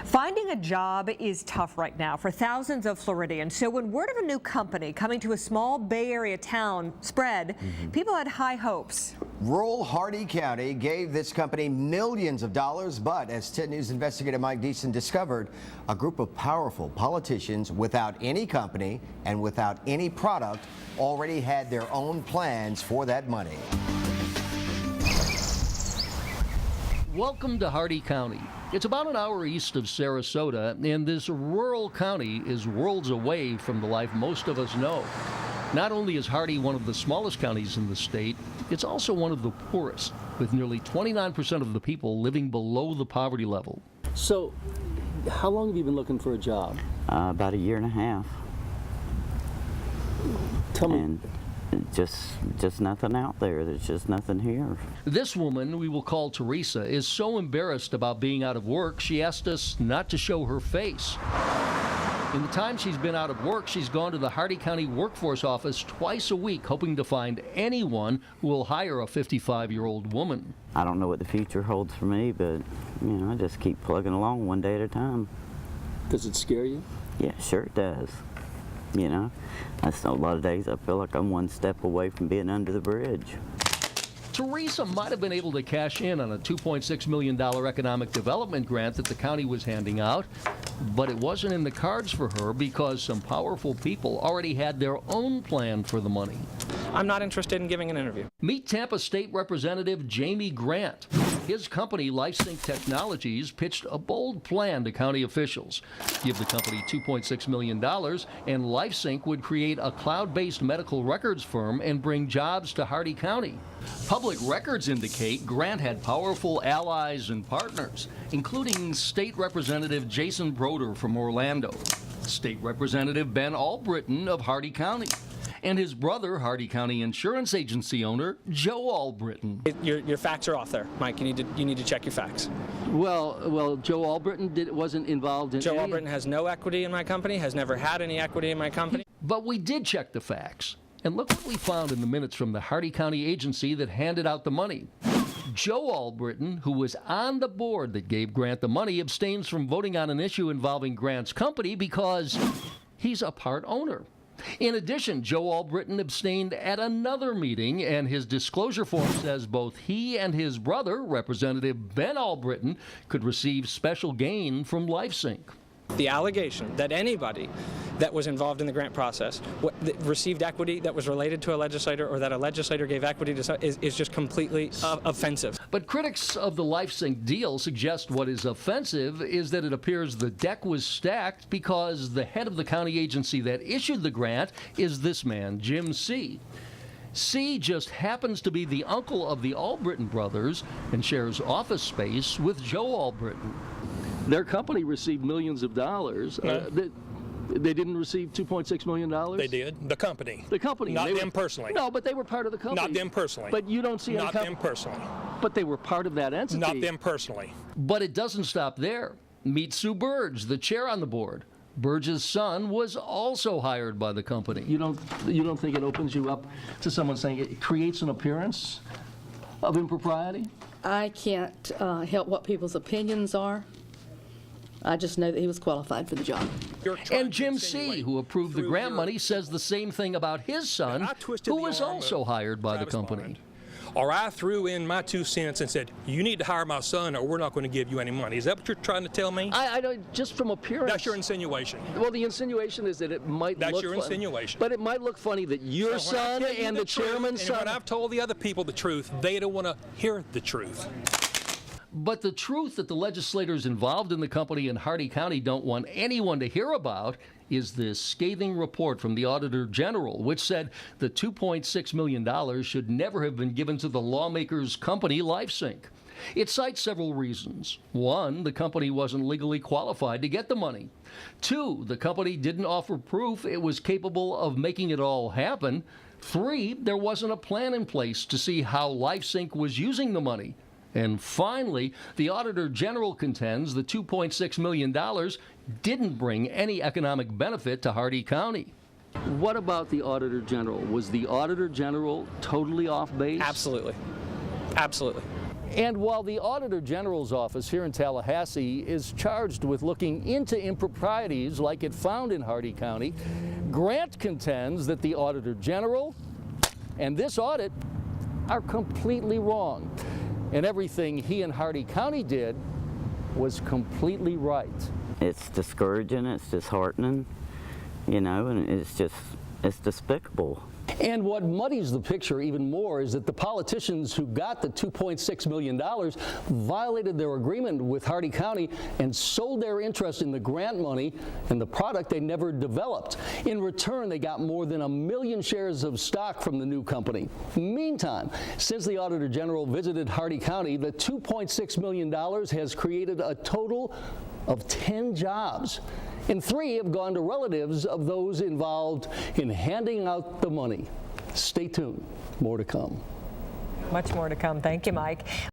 Finding a job is tough right now for thousands of Floridians. So when word of a new company coming to a small Bay Area town spread, people had high hopes. Rural Hardee County gave this company millions of dollars, but as 10 News investigator Mike Deason discovered, a group of powerful politicians without any company and without any product already had their own plans for that money. Welcome to Hardee County. It's about an hour east of Sarasota, and this rural county is worlds away from the life most of us know. Not only is Hardee one of the smallest counties in the state, it's also one of the poorest, with nearly 29% of the people living below the poverty level. So, how long have you been looking for a job? About a year and a half. Tell me. And just nothing out there. There's just nothing here. This woman, we will call Teresa, is so embarrassed about being out of work, she asked us not to show her face. In the time she's been out of work, she's gone to the Hardee County Workforce Office twice a week, hoping to find anyone who will hire a 55-year-old woman. I don't know what the future holds for me, but, you know, I just keep plugging along one day at a time. Does it scare you? Yeah, sure it does. You know, a lot of days I feel like I'm one step away from being under the bridge. Teresa might have been able to cash in on a $2.6 million economic development grant that the county was handing out, but it wasn't in the cards for her because some powerful people already had their own plan for the money. I'm not interested in giving an interview. Meet Tampa State Representative Jamie Grant. His company, LifeSync Technologies, pitched a bold plan to county officials. Give the company $2.6 million, and LifeSync would create a cloud-based medical records firm and bring jobs to Hardee County. Public records indicate Grant had powerful allies and partners, including State Representative Jason Broder from Orlando, State Representative Ben Albritton of Hardee County, and his brother, Hardee County Insurance Agency owner Joe Albritton. Your facts are off there, Mike. You need to check your facts. Well, Joe Albritton wasn't involved in. Joe Albritton has no equity in my company. Has never had any equity in my company. But we did check the facts. And look what we found in the minutes from the Hardee County agency that handed out the money. Joe Albritton, who was on the board that gave Grant the money, abstains from voting on an issue involving Grant's company because he's a part owner. In addition, Joe Albritton abstained at another meeting, and his disclosure form says both he and his brother, Representative Ben Albritton, could receive special gain from LifeSync. The allegation that anybody that was involved in the grant process received equity that was related to a legislator or that a legislator gave equity to is just completely offensive. But critics of the LifeSync deal suggest what is offensive is that it appears the deck was stacked because the head of the county agency that issued the grant is this man, Jim C. C just happens to be the uncle of the Albritton brothers and shares office space with Joe Albritton. Their company received millions of dollars. No. They didn't receive $2.6 million? They did. The company. The company. Not them personally. No, but they were part of the company. Not them personally. But you don't see Not them personally. But they were part of that entity. Not them personally. But it doesn't stop there. Meet Sue Burge, the chair on the board. Burge's son was also hired by the company. You don't think it opens you up to someone saying it creates an appearance of impropriety? I can't help what people's opinions are. I just know that he was qualified for the job. And Jim C., who approved the grant money, says the same thing about his son, who was also hired by the company. Or I threw in my 2 cents and said, you need to hire my son or we're not going to give you any money. Is that what you're trying to tell me? I don't, just from appearance. That's your insinuation. Well, the insinuation is that it might That's look your insinuation. But it might look funny that your son and the chairman's son. And when I've told the other people the truth, they don't want to hear the truth. But the truth that the legislators involved in the company in Hardee County don't want anyone to hear about is this scathing report from the Auditor General, which said the $2.6 million should never have been given to the lawmakers' company, LifeSync. It cites several reasons. 1, the company wasn't legally qualified to get the money. 2, the company didn't offer proof it was capable of making it all happen. 3, there wasn't a plan in place to see how LifeSync was using the money. And finally, the Auditor General contends the $2.6 million didn't bring any economic benefit to Hardee County. What about the Auditor General? Was the Auditor General totally off base? Absolutely. Absolutely. And while the Auditor General's office here in Tallahassee is charged with looking into improprieties like it found in Hardee County, Grant contends that the Auditor General and this audit are completely wrong. And everything he and Hardee County did was completely right. It's discouraging, it's disheartening, you know, and it's despicable. And what muddies the picture even more is that the politicians who got the $2.6 million violated their agreement with Hardee County and sold their interest in the grant money and the product they never developed. In return, they got more than 1 million shares of stock from the new company. Meantime, since the Auditor General visited Hardee County, the $2.6 million has created a total of 10 jobs. And 3 have gone to relatives of those involved in handing out the money. Stay tuned. More to come. Much more to come. Thank you, Mike.